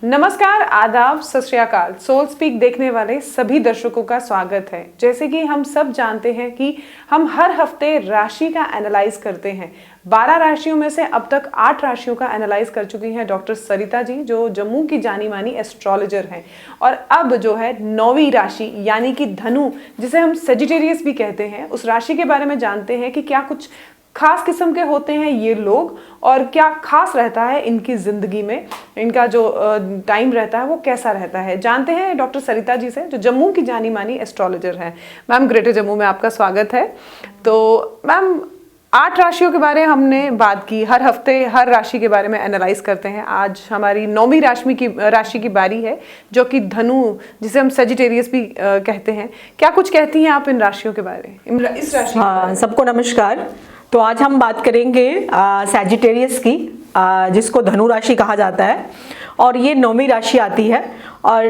नमस्कार, आदाब, सत श्री अकाल। सोल स्पीक देखने वाले सभी दर्शकों का स्वागत है। जैसे कि हम सब जानते हैं कि हम हर हफ्ते राशि का एनालाइज करते हैं। 12 राशियों में से अब तक 8 राशियों का एनालाइज कर चुकी हैं डॉक्टर सरिता जी, जो जम्मू की जानी मानी एस्ट्रोलॉजर हैं। और अब जो है 9वीं राशि यानी कि धनु, जिसे हम सेजिटेरियस भी कहते हैं, उस राशि के बारे में जानते हैं कि क्या कुछ खास किस्म के होते हैं ये लोग और क्या खास रहता है इनकी जिंदगी में, इनका जो टाइम रहता है वो कैसा रहता है। जानते हैं डॉक्टर सरिता जी से, जो जम्मू की जानी मानी एस्ट्रोलॉजर हैं। मैम, ग्रेटर जम्मू में आपका स्वागत है। तो मैम, 8 राशियों के बारे में हमने बात की, हर हफ्ते हर राशि के बारे में एनालाइज करते हैं। आज हमारी 9वीं राशि की बारी है, जो कि धनु, जिसे हम सेजिटेरियस भी कहते हैं। क्या कुछ कहती हैं आप इन राशियों के बारे में, इस राशि? हाँ, सबको नमस्कार। तो आज हम बात करेंगे सैजिटेरियस की, जिसको धनु राशि कहा जाता है, और ये 9वीं राशि आती है। और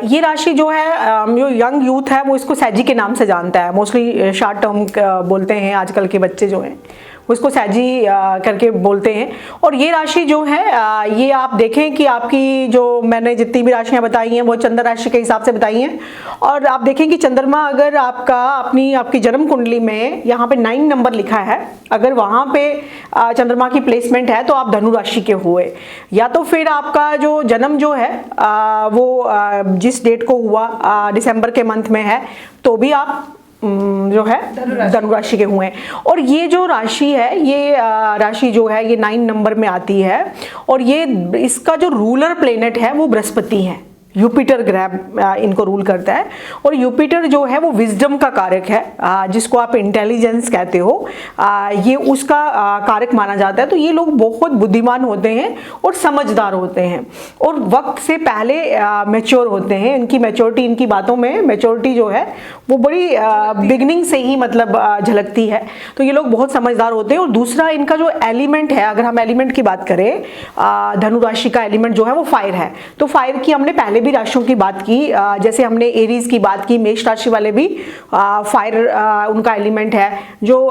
ये राशि जो है, जो यंग यूथ है वो इसको सैजी के नाम से जानता है। मोस्टली शॉर्ट टर्म बोलते हैं, आजकल के बच्चे जो हैं वो इसको सैजी करके बोलते हैं। और ये राशि जो है, ये आप देखें कि आपकी जो मैंने जितनी भी राशियां बताई हैं वो चंद्र राशि के हिसाब से बताई हैं। और आप देखें कि चंद्रमा अगर आपकी जन्म कुंडली में यहाँ पे 9 नंबर लिखा है, अगर वहाँ पे चंद्रमा की प्लेसमेंट है तो आप धनु राशि के हुए। या तो फिर आपका जो जन्म जो है वो जिस डेट को हुआ दिसंबर के मंथ में है, तो भी आप जो है धनु राशि के हुए। और ये जो राशि है, ये राशि जो है ये 9 नंबर में आती है। और ये इसका जो रूलर प्लेनेट है वो बृहस्पति है। यूपिटर ग्रह इनको रूल करता है। और यूपिटर जो है वो विजडम का कारक है, जिसको आप इंटेलिजेंस कहते हो, ये उसका कारक माना जाता है। तो ये लोग बहुत बुद्धिमान होते हैं और समझदार होते हैं और वक्त से पहले मैच्योर होते हैं। इनकी मैच्योरिटी, इनकी बातों में मैच्योरिटी जो है वो बड़ी बिगनिंग से ही मतलब झलकती है। तो ये लोग बहुत समझदार होते हैं। और दूसरा, इनका जो एलिमेंट है, अगर हम एलिमेंट की बात करें, धनु राशि का एलिमेंट जो है वो फायर है। तो फायर की हमने पहले भी राशियों की बात की, जैसे हमने एरीज की बात की, मेष राशि वाले भी फायर उनका एलिमेंट है। जो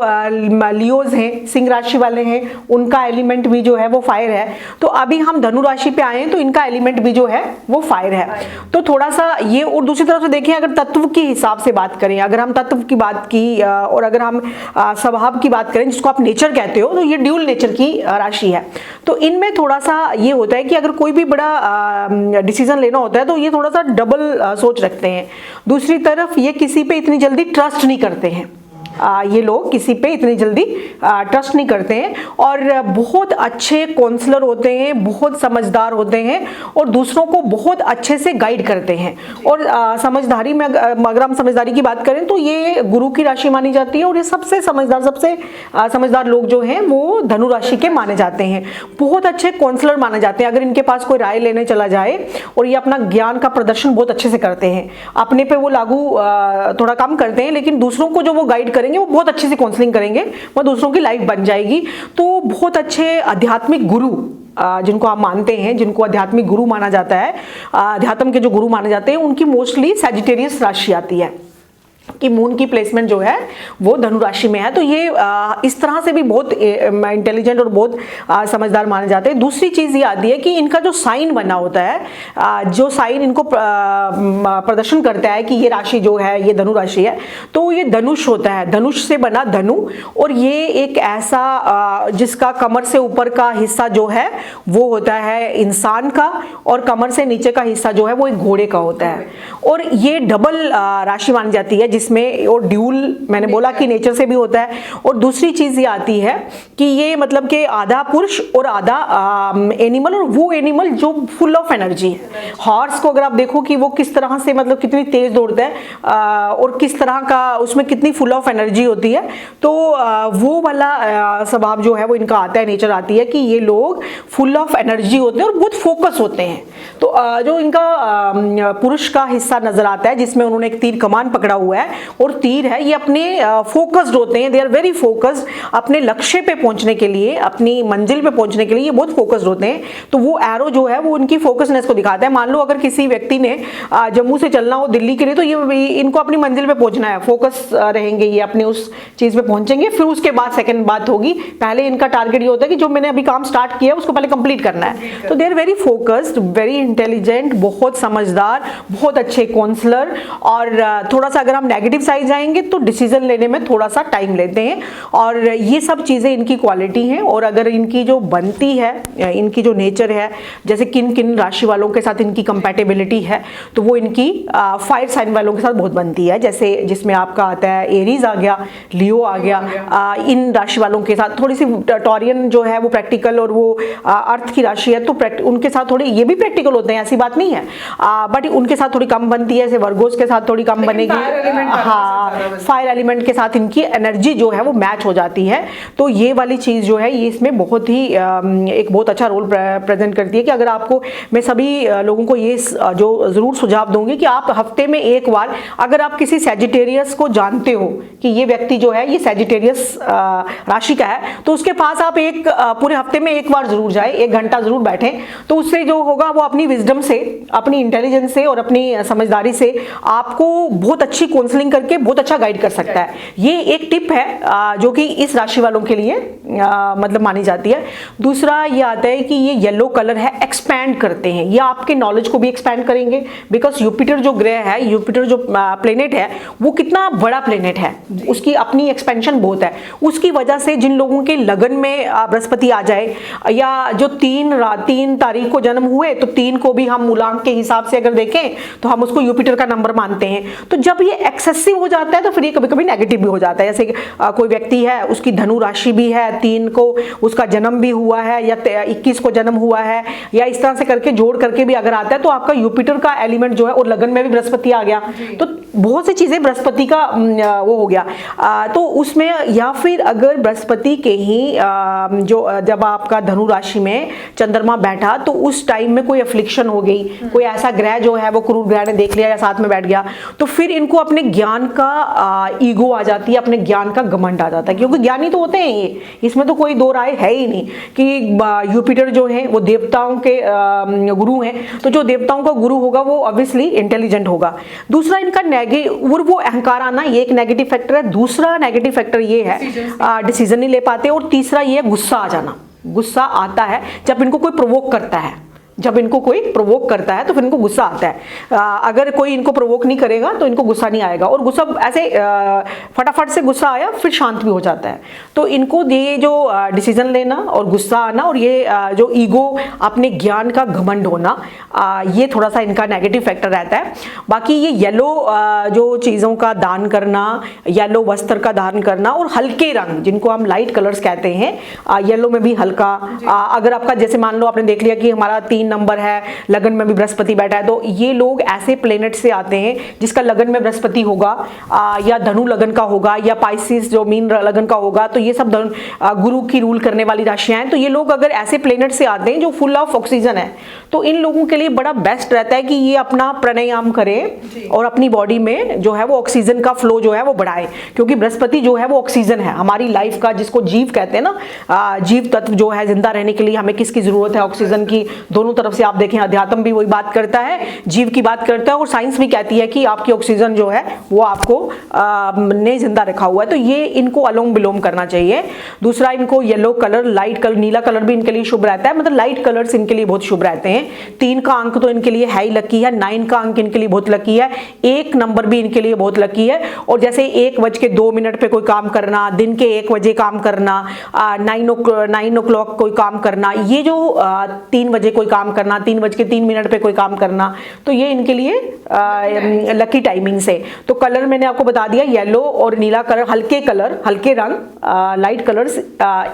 लियोज हैं, सिंह राशि वाले हैं, उनका एलिमेंट भी जो है वो फायर है। तो अभी हम धनु राशि पे आए हैं तो इनका एलिमेंट भी जो है वो फायर है। तो थोड़ा सा ये, और दूसरी तरफ से देखें, अगर तत्व के हिसाब से बात करें, अगर हम तत्व की बात की और अगर हम स्वभाव की बात करें, जिसको आप नेचर कहते हो, तो ये ड्यूल नेचर की राशि है। तो इनमें थोड़ा सा ये होता है कि अगर कोई भी बड़ा डिसीजन लेना होता है तो ये थोड़ा सा डबल सोच रखते हैं। दूसरी तरफ ये किसी पे इतनी जल्दी ट्रस्ट नहीं करते हैं। ये लोग किसी पे इतनी जल्दी ट्रस्ट नहीं करते हैं और बहुत अच्छे काउंसलर होते हैं, बहुत समझदार होते हैं और दूसरों को बहुत अच्छे से गाइड करते हैं। और समझदारी में अगर हम समझदारी की बात करें तो ये गुरु की राशि मानी जाती है। और ये सबसे समझदार लोग जो हैं वो धनु राशि के माने जाते हैं। बहुत अच्छे काउंसलर माने जाते हैं। अगर इनके पास कोई राय लेने चला जाए, और ये अपना ज्ञान का प्रदर्शन बहुत अच्छे से करते हैं। अपने पे वो लागू थोड़ा कम करते हैं, लेकिन दूसरों को जो वो गाइड करेंगे वो बहुत अच्छे से काउंसलिंग करेंगे, वो दूसरों की लाइफ बन जाएगी। तो बहुत अच्छे आध्यात्मिक गुरु जिनको आप मानते हैं, जिनको आध्यात्मिक गुरु माना जाता है, अध्यात्म के जो गुरु माने जाते हैं, उनकी मोस्टली सैजिटेरियस राशि आती है कि मून की प्लेसमेंट जो है वो धनु राशि में है। तो ये इस तरह से भी बहुत इंटेलिजेंट और बहुत समझदार माने जाते हैं। दूसरी चीज ये आती है कि इनका जो साइन बना होता है, जो साइन इनको प्रदर्शन करता है कि ये राशि जो है ये धनु राशि है, तो ये धनुष होता है। धनुष से बना धनु, और ये एक ऐसा जिसका कमर से ऊपर का हिस्सा जो है वो होता है इंसान का, और कमर से नीचे का हिस्सा जो है वो एक घोड़े का होता है। और ये डबल राशि मानी जाती है, जिसमें और ड्यूल मैंने बोला कि नेचर से भी होता है। और दूसरी चीज ये आती है कि ये मतलब कि आधा पुरुष और आधा एनिमल, और वो एनिमल जो फुल ऑफ एनर्जी है। हॉर्स को अगर आप देखो कि वो किस तरह से मतलब कितनी तेज दौड़ता है और किस तरह का उसमें कितनी फुल ऑफ एनर्जी होती है, तो वो वाला स्वभाव जो है वो इनका आता है, नेचर आती है कि ये लोग फुल ऑफ एनर्जी होते हैं और बहुत फोकस होते हैं। तो जो इनका पुरुष का हिस्सा नजर आता है, जिसमें उन्होंने एक तीर कमान पकड़ा हुआ है, और तीर है, ये अपने फोकस्ड होते हैं। They are very focused. अपने लक्ष्य पे पहुंचने के लिए, अपनी मंजिल पे पहुंचने के लिए ये बहुत फोकस्ड होते हैं। तो वो एरो जो है वो उनकी फोकसनेस को दिखाता है। मान लो अगर किसी व्यक्ति ने जम्मू से चलना हो दिल्ली के लिए, तो ये इनको अपनी मंजिल पे पहुंचना है, फोकस रहेंगे, ये अपनी उस चीज पे पहुंचेंगे। फिर उसके बाद सेकंड बात होगी। पहले इनका टारगेट ये होता है कि जो मैंने अभी काम स्टार्ट किया उसको पहले कंप्लीट करना है। तो they are very focused, very intelligent, बहुत समझदार, बहुत अच्छे काउंसलर, और थोड़ा सा अगर हम नेगेटिव साइड जाएंगे तो डिसीजन लेने में थोड़ा सा टाइम लेते हैं। और ये सब चीज़ें इनकी क्वालिटी हैं। और अगर इनकी जो बनती है, इनकी जो नेचर है, जैसे किन किन राशि वालों के साथ इनकी कंपैटिबिलिटी है, तो वो इनकी फायर साइन वालों के साथ बहुत बनती है। जैसे जिसमें आपका आता है एरीज आ गया, लियो आ गया, इन राशि वालों के साथ थोड़ी सी टॉरियन जो है वो प्रैक्टिकल और वो अर्थ की राशि है, तो उनके साथ थोड़ी ये भी प्रैक्टिकल होते हैं, ऐसी बात नहीं है, बट उनके साथ थोड़ी कम बनती है। जैसे वर्गोस के साथ थोड़ी कम बनेगी। हाँ, फायर एलिमेंट के साथ इनकी एनर्जी जो है वो मैच हो जाती है। तो ये वाली चीज जो है ये इसमें बहुत ही एक बहुत अच्छा रोल प्रेजेंट करती है। कि अगर आपको, मैं सभी लोगों को ये जो जरूर सुझाव दूंगी कि आप हफ्ते में एक बार, अगर आप किसी सैजिटेरियस को जानते हो कि ये व्यक्ति जो है ये सैजिटेरियस राशि का है, तो उसके पास आप एक पूरे हफ्ते में एक बार जरूर जाए, 1 घंटा जरूर बैठे। तो उससे जो होगा वो अपनी विजडम से, अपनी इंटेलिजेंस से और अपनी समझदारी से आपको बहुत अच्छी काउंसलिंग करके बहुत अच्छा गाइड कर सकता है। ये एक टिप है जो कि इस राशि वालों के लिए मतलब मानी जाती है। दूसरा ये आता है कि ये येलो कलर है, एक्सपैंड करते हैं, ये आपके नॉलेज को भी एक्सपैंड करेंगे। बिकॉज युपिटर जो ग्रह है, युपिटर जो प्लेनेट है, वो कितना बड़ा प्लेनेट है, उसकी अपनी एक्सपेंशन बहुत है। उसकी वजह से जिन लोगों के लगन में बृहस्पति आ जाए, या जो 3 तारीख को जन्म हुए, तो 3 को भी हम मूलांक के हिसाब से अगर देखें तो हम उसको युपिटर का नंबर मानते हैं। तो जब ये एक्सेसिव हो जाता है तो फिर ये कभी कभी नेगेटिव भी हो जाता है। जैसे कोई व्यक्ति है, उसकी धनु राशि भी है, 3 को उसका जन्म भी हुआ है, या 21 को जन्म हुआ है, या इस तरह से करके जोड़ करके भी अगर आता है, तो आपका युपिटर का एलिमेंट जो है, और लगन में भी बृहस्पति आ गया, तो बहुत सी चीजें बृहस्पति का वो हो गया। तो उसमें, या फिर अगर बृहस्पति के ही जो जब आपका धनु राशि में चंद्रमा बैठा, तो उस टाइम में कोई अफ्लिक्शन हो गई, कोई ऐसा ग्रह जो है वो क्रूर ग्रह ने देख लिया या साथ में बैठ गया, तो फिर इनको अपने ज्ञान का ईगो आ जाती है, अपने ज्ञान का घमंड आ जाता है। क्योंकि ज्ञानी तो होते हैं ये, इसमें तो कोई दो राय है ही नहीं कि यूपिटर जो है वो देवताओं के गुरु हैं, तो जो देवताओं का गुरु होगा वो ऑब्वियसली इंटेलिजेंट होगा। दूसरा इनका वो अहंकार आना, ये एक नेगेटिव फैक्टर है। दूसरा नेगेटिव फैक्टर ये है डिसीजन नहीं ले पाते। और तीसरा ये गुस्सा आ जाना, गुस्सा आता है जब इनको कोई प्रोवोक करता है, जब इनको कोई प्रोवोक करता है तो फिर इनको गुस्सा आता है। अगर कोई इनको प्रोवोक नहीं करेगा तो इनको गुस्सा नहीं आएगा, और गुस्सा ऐसे फटाफट से गुस्सा आया फिर शांत भी हो जाता है। तो इनको ये जो डिसीजन लेना और गुस्सा आना, और ये जो ईगो, अपने ज्ञान का घमंड होना, ये थोड़ा सा इनका नेगेटिव फैक्टर रहता है। बाकी ये येलो जो चीज़ों का दान करना, येलो वस्त्र का दान करना, और हल्के रंग जिनको हम लाइट कलर्स कहते हैं, येलो में भी हल्का, अगर आपका जैसे मान लो आपने देख लिया कि हमारा 3 नंबर है, लगन में भी बृहस्पति बैठा है, तो ये लोग ऐसे प्लेनेट से आते हैं जिसका लगन में बृहस्पति होगा, या धनु लगन का होगा, या पाइसिस जो मीन लगन का होगा, तो ये सब गुरु की रूल करने वाली राशियां हैं। तो ये लोग अगर ऐसे प्लेनेट से आते हैं जो फुल ऑफ ऑक्सीजन है, तो इन लोगों के लिए बड़ा बेस्ट रहता है कि ये अपना प्राणायाम करें और अपनी बॉडी में जो है वो ऑक्सीजन का फ्लो जो है वो बढ़ाए। क्योंकि बृहस्पति जो है वो ऑक्सीजन है हमारी लाइफ का, जिसको जीव कहते हैं ना, जीव तत्व जो है, जिंदा रहने के लिए हमें किसकी जरूरत है? ऑक्सीजन की। दोनों तरफ से आप देखें, अध्यात्म भी वही बात करता है, जीव की बात करता है, और साइंस भी कहती है कि आपकी ऑक्सीजन जो है वो आपको ने जिंदा रखा हुआ है। तो ये इनको अलोम विलोम करना चाहिए। दूसरा, इनको येलो कलर, लाइट कलर, नीला कलर भी इनके लिए शुभ रहता है, मतलब लाइट कलर्स इनके लिए बहुत शुभ रहते हैं। 3 का अंक तो इनके लिए है ही लकी है, 9 का अंक इनके लिए बहुत लकी है, 1 नंबर भी इनके लिए बहुत लकी है। और जैसे 1:02 पे कोई काम करना, दिन के 1 बजे काम करना, 9 o'clock कोई काम करना, ये जो 3 बजे कोई काम करना, 3:03 पे कोई काम करना, तो ये इनके लिए लकी टाइमिंग से। तो कलर मैंने आपको बता दिया, येलो और नीला कलर, हल्के कलर, हल्के रंग, लाइट कलर्स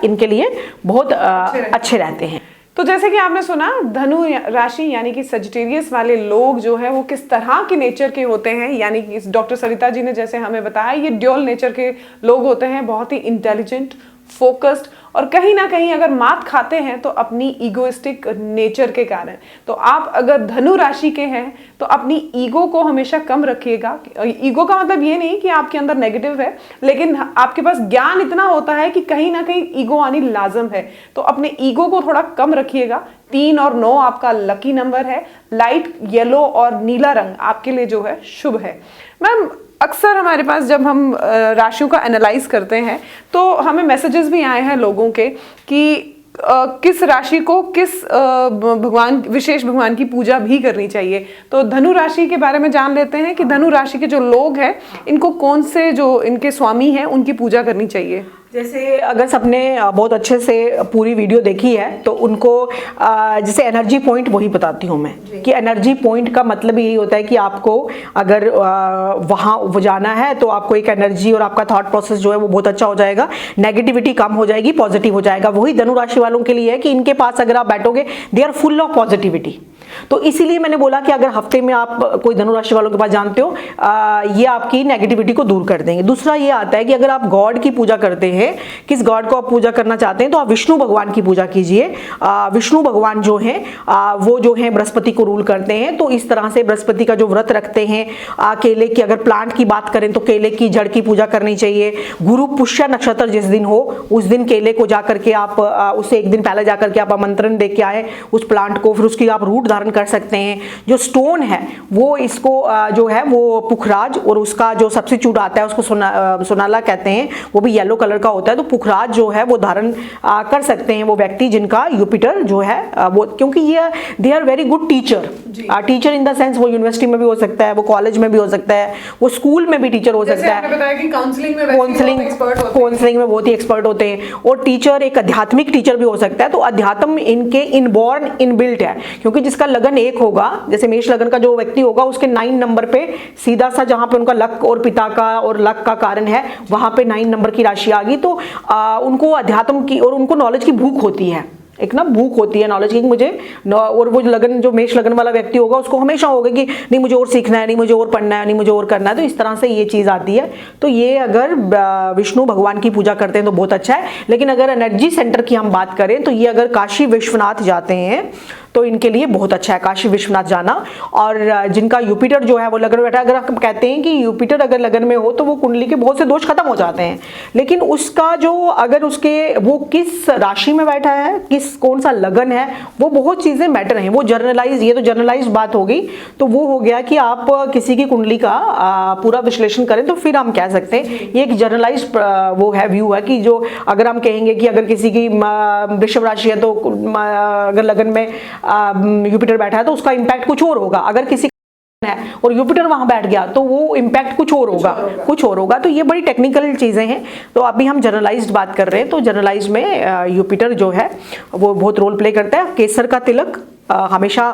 इनके लिए बहुत अच्छे रहते हैं। तो जैसे कि आपने सुना, धनु राशि यानी कि सजिटेरियस वाले लोग जो है वो किस तरह के नेचर के होते हैं, यानी कि डॉक्टर सरिता जी ने जैसे हमें बताया, ये ड्यूअल नेचर के लोग होते हैं, बहुत ही इंटेलिजेंट, फोकस्ड, और कहीं ना कहीं अगर मात खाते हैं तो अपनी ईगोइस्टिक नेचर के कारण। तो आप अगर धनु राशि के हैं तो अपनी ईगो को हमेशा कम रखिएगा। ईगो का मतलब ये नहीं कि आपके अंदर नेगेटिव है, लेकिन आपके पास ज्ञान इतना होता है कि कहीं ना कहीं ईगो आनी लाजम है, तो अपने ईगो को थोड़ा कम रखिएगा। 3 और 9 आपका लकी नंबर है। लाइट येलो और नीला रंग आपके लिए जो है शुभ है। मैम, अक्सर हमारे पास जब हम राशियों का एनालाइज करते हैं तो हमें मैसेजेस भी आए हैं लोगों के कि किस राशि को किस भगवान, विशेष भगवान की पूजा भी करनी चाहिए। तो धनु राशि के बारे में जान लेते हैं कि धनु राशि के जो लोग हैं इनको कौन से जो इनके स्वामी हैं उनकी पूजा करनी चाहिए। जैसे अगर सबने बहुत अच्छे से पूरी वीडियो देखी है तो उनको जैसे एनर्जी पॉइंट वही बताती हूँ मैं कि एनर्जी पॉइंट का मतलब यही होता है कि आपको अगर वहाँ जाना है तो आपको एक एनर्जी और आपका थॉट प्रोसेस जो है वो बहुत अच्छा हो जाएगा, नेगेटिविटी कम हो जाएगी, पॉजिटिव हो जाएगा। वही धनु राशि वालों के लिए है कि इनके पास अगर आप बैठोगे they are full of positivity. तो इसीलिए मैंने बोला कि अगर हफ्ते में आप कोई धनु राशि वालों के पास जानते हो ये आपकी नेगेटिविटी को दूर कर देंगे। दूसरा ये आता है कि अगर आप गॉड की पूजा करते हैं, किस गॉड को आप पूजा करना चाहते हैं, तो आप विष्णु भगवान की पूजा कीजिए। विष्णु भगवान जो है वो जो है बृहस्पति को रूल करते हैं, तो इस तरह से बृहस्पति का जो व्रत रखते हैं, केले की अगर प्लांट की बात करें तो केले की जड़ की पूजा करनी चाहिए। गुरु पुष्य नक्षत्र जिस दिन हो उस दिन केले को जाकर के आप उससे एक दिन पहले जाकर के आप आमंत्रण दे के आए उस प्लांट को, फिर उसकी आप रूट धारण कर सकते हैं। जो स्टोन है वो इसको जो है वो पुखराज, और उसका जो सब्स्टिट्यूट आता है उसको सोनाला कहते हैं, वो भी येलो कलर का होता है। तो पुखराज जो है वो धारण कर सकते हैं वो व्यक्ति जिनका यूपिटर जो है वो, क्योंकि ये they are very good teacher. Teacher in the sense वो यूनिवर्सिटी में भी हो सकता है, वो कॉलेज में भी हो सकता है, वो स्कूल में भी टीचर हो सकता है, काउंसलिंग में बहुत ही एक्सपर्ट होते हैं। और टीचर एक आध्यात्मिक टीचर भी हो सकता है। तो अध्यात्म इनके इनबॉर्न इनबिल्ट है, क्योंकि जिसका लगन एक होगा, जैसे मेष लगन का जो व्यक्ति होगा उसके 9 नंबर पे सीधा सा जहां पे उनका लक और पिता का और लक का कारण है वहां पे 9 नंबर की राशि आ गई। तो उनको अध्यात्म की और उनको नॉलेज की भूख होती है, एक ना भूख होती है नॉलेज की मुझे। और वो लगन जो मेष लगन वाला व्यक्ति होगा उसको हमेशा होगा कि नहीं मुझे और सीखना है, नहीं मुझे और पढ़ना है, नहीं मुझे और करना है। तो इस तरह से ये चीज़ आती है। तो ये अगर विष्णु भगवान की पूजा करते हैं तो बहुत अच्छा है। लेकिन अगर एनर्जी सेंटर की हम बात करें तो ये अगर काशी विश्वनाथ जाते हैं तो इनके लिए बहुत अच्छा है काशी विश्वनाथ जाना। और जिनका यूपिटर जो है वो लगन में बैठा, अगर हम कहते हैं कि यूपिटर अगर लगन में हो तो वो कुंडली के बहुत से दोष खत्म हो जाते हैं। लेकिन उसका जो अगर उसके वो किस राशि में बैठा है, किस कौन सा लगन है, वो बहुत चीजें मैटर हैं। वो जर्नलाइज, ये तो जर्नलाइज बात हो गई। तो वो हो गया कि आप किसी की कुंडली का पूरा विश्लेषण करें तो फिर हम कह सकते हैं ये एक जर्नलाइज वो है व्यू है कि जो अगर हम कहेंगे कि अगर किसी की वृषभ राशि है तो अगर लगन में यूपिटर बैठा है तो उसका इंपैक्ट कुछ और होगा। अगर किसी है और यूपिटर वहां बैठ गया तो वो इंपैक्ट कुछ और होगा। तो ये बड़ी टेक्निकल चीजें हैं। तो अभी हम जनरलाइज्ड बात कर रहे हैं। तो जनरलाइज में यूपिटर जो है वो बहुत रोल प्ले करता है। केसर का तिलक हमेशा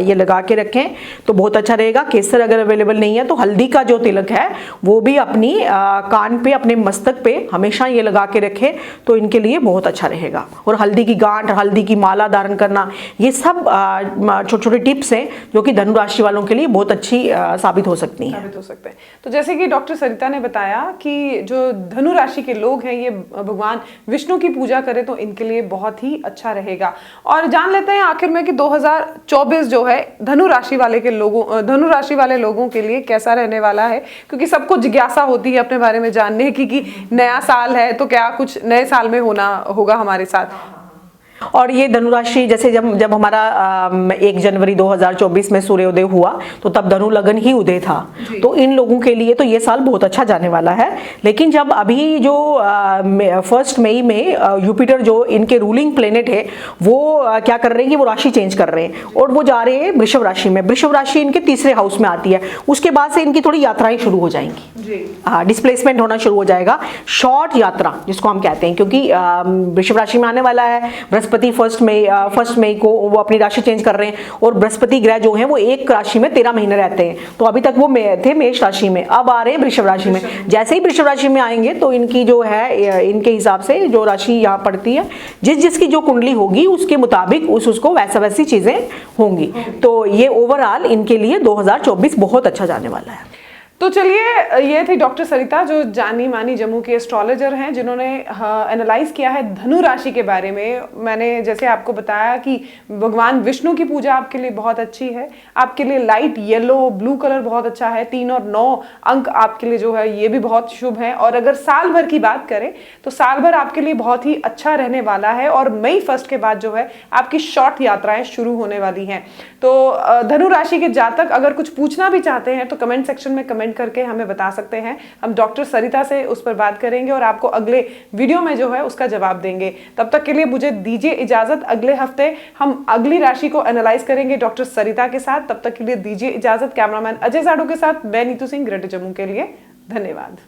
ये लगा के रखें तो बहुत अच्छा रहेगा। केसर अगर अवेलेबल नहीं है तो हल्दी का जो तिलक है वो भी अपनी कान पे, अपने मस्तक पे हमेशा ये लगा के रखें तो इनके लिए बहुत अच्छा रहेगा। और हल्दी की गांठ, हल्दी की माला धारण करना, ये सब छोटे छोटे टिप्स हैं जो कि धनु राशि वालों के लिए बहुत अच्छी साबित हो सकती हैं। तो जैसे कि डॉक्टर सरिता ने बताया कि जो धनु राशि के लोग हैं ये भगवान विष्णु की पूजा करें तो इनके लिए बहुत ही अच्छा रहेगा। और जान लेते हैं आखिर में कि 2024 जो है धनु राशि वाले लोगों के लिए कैसा रहने वाला है, क्योंकि सबको जिज्ञासा होती है अपने बारे में जानने की कि नया साल है तो क्या कुछ नए साल में होगा हमारे साथ। और ये धनुराशि जैसे जब हमारा 1 जनवरी 2024 में सूर्योदय हुआ तो तब धनु लगन ही उदय था। तो इन लोगों के लिए तो ये साल बहुत अच्छा जाने वाला है। लेकिन जब अभी जो 1 मई में यूपिटर जो इनके रूलिंग प्लेनेट है वो क्या कर रहे हैं कि वो राशि चेंज कर रहे हैं और वो जा रहे हैं वृषभ राशि में। वृषभ राशि इनके तीसरे हाउस में आती है। उसके बाद से इनकी थोड़ी यात्राएं शुरू हो जाएंगी, डिस्प्लेसमेंट होना शुरू हो जाएगा, शॉर्ट यात्रा जिसको हम कहते हैं, क्योंकि वृषभ राशि में आने वाला है बृहस्पति। 1 मई को वो अपनी राशि चेंज कर रहे हैं और बृहस्पति ग्रह जो हैं वो एक राशि में 13 महीने रहते हैं। तो अभी तक वो थे मेष राशि में, अब आ रहे हैं वृषभ राशि में। जैसे ही वृषभ राशि में आएंगे तो इनकी जो है इनके हिसाब से जो राशि यहाँ पड़ती है जिसकी जो कुंडली होगी उसके मुताबिक उसको वैसी चीजें होंगी। तो ये ओवरऑल इनके लिए 2024 बहुत अच्छा जाने वाला है। तो चलिए, ये थी डॉक्टर सरिता जो जानी मानी जम्मू के एस्ट्रोलॉजर हैं जिन्होंने एनालाइज किया है धनु राशि के बारे में। मैंने जैसे आपको बताया कि भगवान विष्णु की पूजा आपके लिए बहुत अच्छी है, आपके लिए लाइट येलो ब्लू कलर बहुत अच्छा है, 3 और 9 अंक आपके लिए जो है ये भी बहुत शुभ है। और अगर साल भर की बात करें तो साल भर आपके लिए बहुत ही अच्छा रहने वाला है और मई 1 के बाद जो है आपकी शॉर्ट यात्राएं शुरू होने वाली हैं। तो धनु राशि के जातक अगर कुछ पूछना भी चाहते हैं तो कमेंट सेक्शन में कमेंट कमेंट करके हमें बता सकते हैं। हम डॉक्टर सरिता से उस पर बात करेंगे और आपको अगले वीडियो में जो है उसका जवाब देंगे। तब तक के लिए मुझे दीजिए इजाजत। अगले हफ्ते हम अगली राशि को एनालाइज करेंगे डॉक्टर सरिता के साथ। तब तक के लिए दीजिए इजाजत। कैमरामैन अजय जाडू के साथ मैं नीतू सिंह, ग्रेटर जम्मू के लिए। धन्यवाद।